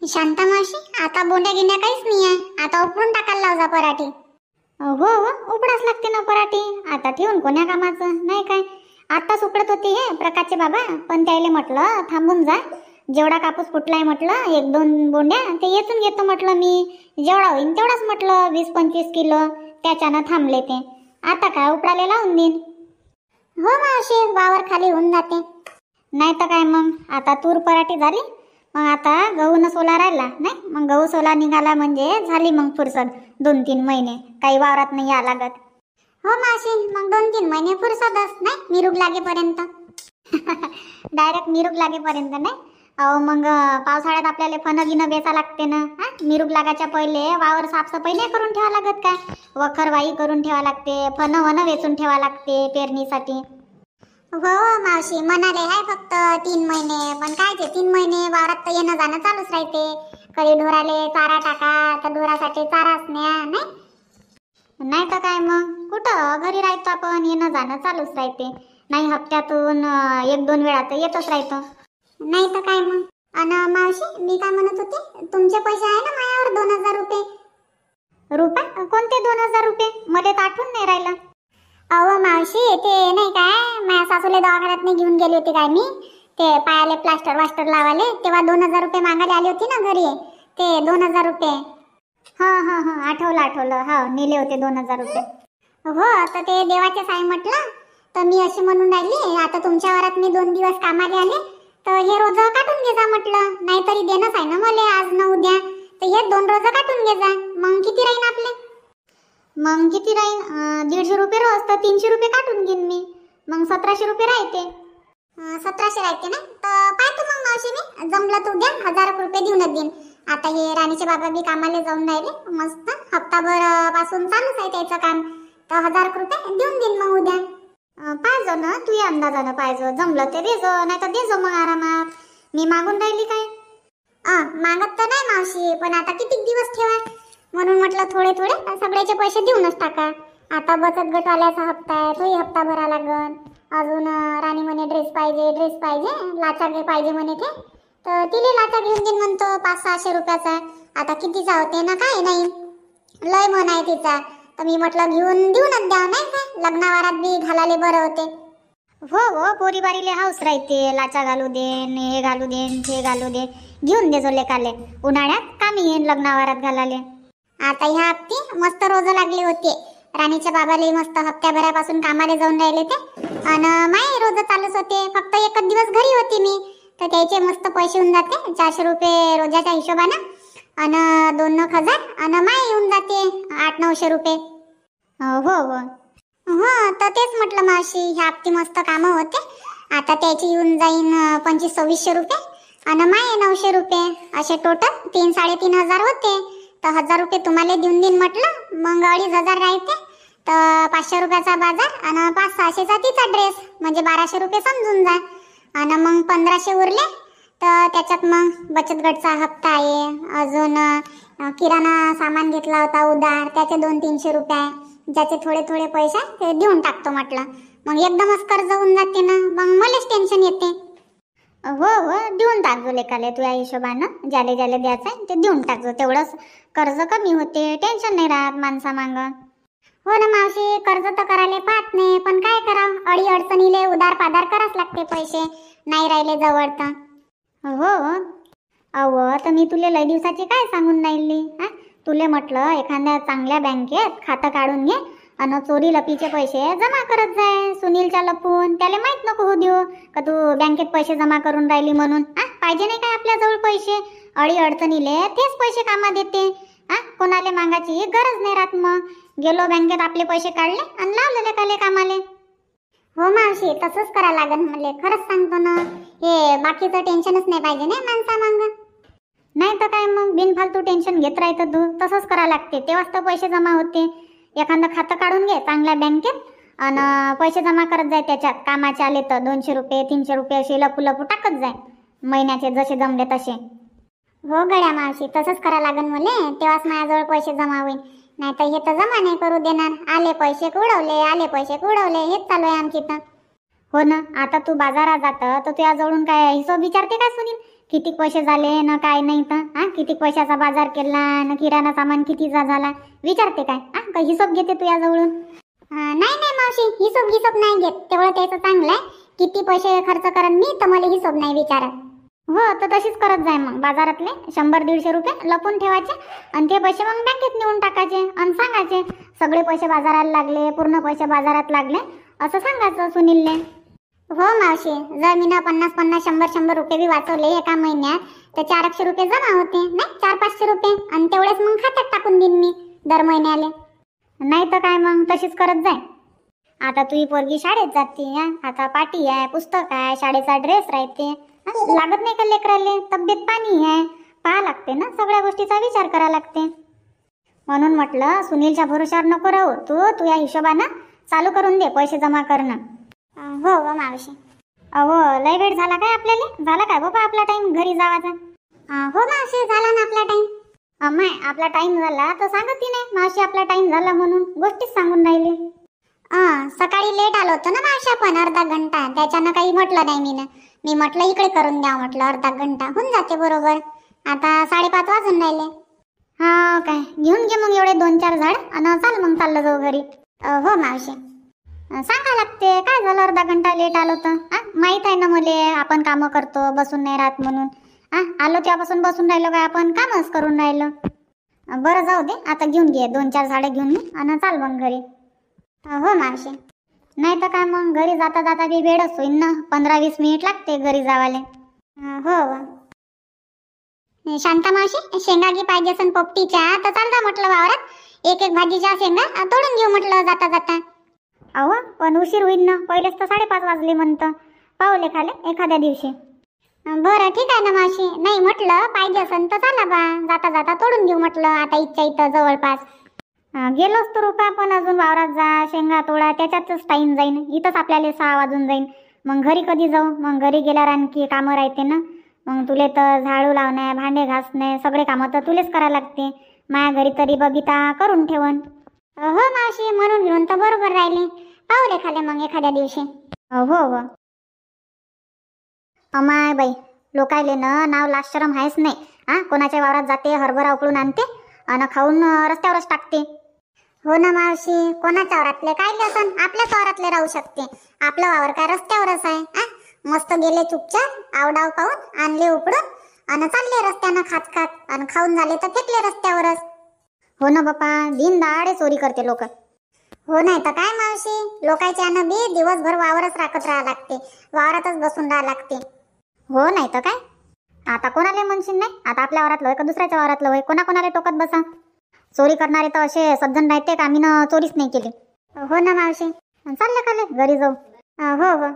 शांता मावशी, आता बोंड्या गिंड्या काहीच नाही आहे. आता उपडून टाकायला लाव जा पराठी. हो हो, उपडाच लागते ना पराठी. आता ठेवून कोण्या कामाचं नाही काय. आत्ताच उपडत होते हे प्रकाशचे बाबा, पण त्याला म्हटलं थांबून जा. जेवढा कापूस फुटलाय म्हटलं 1-2 बोंड्या ते येतून घेतो म्हटलं मी. जेवढा होईन तेवढाच म्हटलं 20-25 किलो. त्याच्यानं थांबले ते. आता काय उपडाले लावून देईन. हो मावशी, वावर खाली होऊन जाते. नाही तर काय मग. आता तूर पराठी झाली, मग आता गहून सोला राहिला नाही. मग गहू सोला निघाला म्हणजे झाली मग फुरसत 2-3 महिने. काही वावरात नाही या लागत. हो मावशी, मग 2-3 महिने फुरसतच नाही मिरूग लागेपर्यंत. डायरेक्ट मिरूग लागेपर्यंत नाही. अहो मग पावसाळ्यात आपल्याला फणं बेचा लागते ना. मिरूग लागायच्या पहिले वावर साफसफाई नाही करून ठेवा लागत काय. वखरवाई करून ठेवा लागते, फणं वेचून ठेवा लागते पेरणीसाठी. हो मावशी, म्हणाले आहे फक्त 3 महिने, पण काय ते 3 महिने वावरात तर येणं जाणं चालूच राहते. कधी ढोराले चारा टाका, तर ढोरासाठी चाराच न्या नाही तर काय. मग कुठं घरी राहतो आपण, येणं जाणं चालूच राहते. नाही हप्त्यातून 1-2 वेळा तर येतच राहतो. नाही तर काय मग. अन मावशी, मी काय म्हणत होते, तुमचे पैसे आहे ना माझ्यावर 2000 रुपये? रुपये? कोणते 2000 रुपये? मला तर आठवून नाही राहिलं. अहो मावशी, ते नाही काय माझ्या सासूले दवाखान्यात नाही घेऊन गेली होती काय मी. ते पायाले प्लास्टर लावाले, तेव्हा 2000 रुपये मागायला आली होती ना घरी. ते 2000 रुपये. हा आठवलं. हा, नेले होते 2000 रुपये. हो, तर ते देवाचे साई म्हटलं, तर मी अशी म्हणून राहिली, आता तुमच्या वरात मी 2 दिवस कामाले आले, तर हे रोज काटून घे जा म्हटलं. नाहीतरी देणंच आहे ना मला आज न उद्या, तर हे 2 रोज काटून घे जा. मग किती राहीन आपले? मग किती राहीन? 150 रुपये रोज, तर 300 रुपये काटून घेईन मी. मग 1700 रुपये राहते. 1700 राहते ना. तर पाहतो मग मावशी, मी जमलं तर उद्या 1000 रुपये देऊनच देईन. आता हे राणीचे बाबा बी कामाला जाऊन राहिले मस्त. हप्ताभर पासून चालूच आहे त्याचं काम. तर 1000 रुपये देऊन देईन मग उद्या. पाहिजो ना, तू अंदाजानं पाहिजो. जमलं ते देजो, नाही तर देजो मग आरामात. मी मागून राहिली काय? मागत तर नाही मावशी, पण आता किती दिवस ठेवा, म्हणून म्हटलं थोडे सगळ्याचे पैसे देऊनच टाका. आता बचत गटवाल्याचा हप्ता आहे, तोही हप्ता भरा लागन. अजून राणी म्हणे ड्रेस पाहिजे, लाचा पाहिजे म्हणे ते. तर तिले लाचा घेऊन देईन म्हणतो 500-600 रुपयाचा. आता कितीचा होते ना काय नाही, लय म्हण आहे तिचा. तर मी म्हटलं देऊनच द्या नाही काय, लग्नावारात बी घालाले बरं होते. हो, पोरी बारीले हाऊस राहते. लाचा घालू देन, हे घालू देन, ते घालू दे. घेऊन देजो लेकाले, उन्हाळ्यात कामी येईन लग्नावारात घालाले. आता ह्या हप्ती मस्त रोज लागले होते. राणीच्या बाबाले मस्त हप्त्याभरापासून कामाला जाऊन राहिले ते. आणि माय रोज चालूच होते. फक्त एकच दिवस घरी होती मी, तर त्याचे मस्त पैसे होऊन जाते 400 रुपये रोजाच्या हिशोबानं. आणि 2,000 आणि माय येऊन जाते 800-900 रुपये. हो, तर तेच म्हटलं मावशी, ह्या हप्ती मस्त कामं होते. आता त्याची येऊन जाईन 2500-2600 रुपये आणि माय 900 रुपये. असे टोटल 3,000-3,500 होते. तर 1000 रुपये तुम्हाला देऊन देईन म्हटलं. मग 2,500 राहते. तर 500 रुपयाचा बाजार आणि 500-600चा तिचा ड्रेस, म्हणजे 1200 रुपये समजून जा. आणि मग 1500 उरले, तर त्याच्यात मग बचत गटचा हप्ता आहे. अजून किराणा सामान घेतला होता उधार, त्याचे 200-300 रुपये. ज्याचे थोडे पैसे ते देऊन टाकतो म्हटलं. मग एकदमच कर्ज होऊन जाते ना, मग मलाच टेन्शन येते. हो, देऊन टाकजो लेकाले तुझ्या हिशोबानं. ज्याले द्यायचं आहे ते देऊन टाकजो. तेवढंच कर्ज कमी होते, टेन्शन नाही राहत माणसा मांग. हो ना मावशी, कर्ज तर करायला पाहत नाही, पण काय करावं, अडी अडचणीले उधार पाधार करावंच लागते. पैसे नाही राहिले जवळ तर. हो, तर मी तुले लय दिवसाची काय सांगून राहिली. तुले म्हटलं एखाद्या चांगल्या बँकेत खातं काढून घे आणि चोरी लपीचे पैसे जमा करत जाय. सुनीलच्या लपून त्याला माहित नको हो देऊ का तू बँकेत पैसे जमा करून राहिली म्हणून. पाहिजे नाही काय आपल्या जवळ पैसे? अडी अडचणीले तेच पैसे कामात येते. कोणाला मागायची गरज नाही राहत. मग गेलो बँकेत, आपले पैसे काढले आणि लावले लेकाले कामाले. हो मावशी, तसंच करा लागन मला. खरंच सांगतो ना, हे बाकीचं टेन्शनच नाही पाहिजे ना माणसा मांग. नाही तर काय मग, बिनफालतू टेन्शन घेत राहतं तू. तसंच करा लागते, तेव्हाच तर पैसे जमा होते. एखादं खातं काढून घे चांगल्या बँकेत आणि पैसे जमा करत जाय. त्याच्यात कामाचे आले तर 200 रुपये 300 रुपये असे लपू टाकत जाय, महिन्याचे जसे जमले तसे. हो गड्या मावशी, तसंच करा लागन मला. तेव्हाच माझ्याजवळ पैसे जमा होईल. नाही तर हे तर जमा नाही करू देणार. आले पैसे उडवले, हेच चालू आहे आमची तर. हो ना, आता तू बाजारात जातं तर तुझ्याजवळून काय हिशोब विचारते काय सुनील? किती पैसे झाले ना काय नाही तर किती पैशाचा बाजार केला ना किराणा सामान कितीचा झाला विचारते काय का हिशोब घेते तू याजवळून? नाही नाही मावशी, हिशोब नाही घेत. तेवढं त्याचं चांगलं आहे. किती पैसे खर्च करन मी तर मला हिशोब नाही विचारत. हो तर तशीच करत जाय मग. बाजारातले 100-150 रुपये लपून ठेवायचे आणि ते पैसे मग बँकेत नेऊन टाकायचे आणि सांगायचे सगळे पैसे बाजाराला लागले, पूर्ण पैसे बाजारात लागले असं सांगायचं सुनीलने. हो मावशी, जर मी ना 50-50, 100-100 रुपये बी वाचवले एका महिन्यात तर 400 रुपये जमा होते. नाही 400-500 रुपये आणि तेवढेच मग खात्यात टाकून देईन मी दर महिन्याले. नाही तर काय मग तशीच करत जाय. आता तुझी पोरगी शाळेत जाते, आता पाटी आहे, पुस्तक आहे, शाळेचा ड्रेस राहते, लागत नाही का लेकराले? तब्येत पाणी आहे, पाहा लागते ना, सगळ्या गोष्टीचा विचार करा लागते. म्हणून म्हटलं सुनीलच्या भरोशावर नको राहू, तू या हिशोबानं चालू करून दे पैसे जमा करणं. हो हो मावशी. अहो लय वेळ झाला काय आपल्याला? झाला काय बाबा आपला टाइम घरी जावाचा? हो मावशी, झाला ना आपला टाइम. अम्माय आपला टाइम झाला तर सांगत नाही मावशी आपला टाइम झाला म्हणून, गोष्टीच सांगून राहिली. सकाळी लेट आलो होतो ना मावशी आपण, अर्धा घंटा, त्याच्यानं काही म्हटलं नाही मी म्हटलं इकडे करून द्या, म्हटलं अर्धा घंटा होऊन जाते बरोबर. आता 5:30 वाजून राहिले. हा काय, घेऊन घे मग एवढे 2-4 झाड आणि चाल मग चाललं जाऊ घरी. हो मावशी. सांगा लागते काय झालं अर्धा घंटा लेट आलो तर? माहित आहे ना मले आपण कामं करतो, बसून नाही राहत म्हणून. आलो तेव्हापासून बसून राहिलो काय, आपण कामच करून राहिलो. बरं जाऊ दे, आता घेऊन घे 2-4 झाडं घेऊन घे आणि चाल मग घरी. हो मावशी. नाही तर काय मग घरी जाता जाता बी वेळच होईन ना, 15-20 मिनिट लागते घरी जावाले. हो. शांता मावशी, शेंगा घे पाहिजे असन पोपटीच्या तर चालता म्हटलं वावरात. एक भाजीच्या शेंगा तोडून घेऊ म्हटलं जाता जाता. अहो पण उशीर होईल ना, पहिलेच तर 5:30 वाजले म्हणतं. पावले खाले एखाद्या दिवशी. बरं ठीक आहे ना मावशी. नाही म्हटलं पाहिजे असन तर चला बा, जाता जाता तोडून घेऊ म्हटलं आता इथं जवळपास. गेलोच तर रुपा, पण अजून वावरात जा, शेंगा तोडा, त्याच्यातच टाईम जाईन. इथंच आपल्याला 6 वाजून जाईन. मग घरी कधी जाऊ? मग घरी गेल्यावर आणखी कामं राहते ना. मग तुले तर झाडू लावणे, भांडे घासणे, सगळे कामं तर तुलेच करा लागते. माझ्या घरी तरी बबिता करून ठेवन. हो मावशी, म्हणून घेऊन तर बरोबर राहिली. पावले खाले मग एखाद्या दिवशी. हो. अमाय बाई, लोकायले ना नाव लाशरम आहेच नाही. कोणाच्या वावरात जाते, हरभरा उकळून आणते आणि खाऊन रस्त्यावरच टाकते. हो ना मावशी, कोणाच्या वावरातले काय असन, आपल्याच वावरातले राहू शकते. आपलं वावर काय रस्त्यावरच आहे. मस्त गेले चुपचाप, आवडाव पाहून आणले उकडून आणि चालले रस्त्यानं खात आणि खाऊन झाले तर फेकले रस्त्यावरच. हो ना बापा, दिन दाडे चोरी करते लोक. हो नाही तर काय मावशी, लोकांच्या यानं बी दिवसभर वावरच राखत राहा लागते, वावरातच बसून राहा लागते. हो नाही तर काय, आता कोणाला म्हणशील नाही, आता आपल्या वावरातलं होय का दुसऱ्याच्या वावरातलं होय, कोणाकोणाला टोकत बसा. चोरी करणारे तर असे सज्जन राहते का आम्ही चोरीच नाही केली. हो ना मावशी. चाललं खाले घरी जाऊ. हो.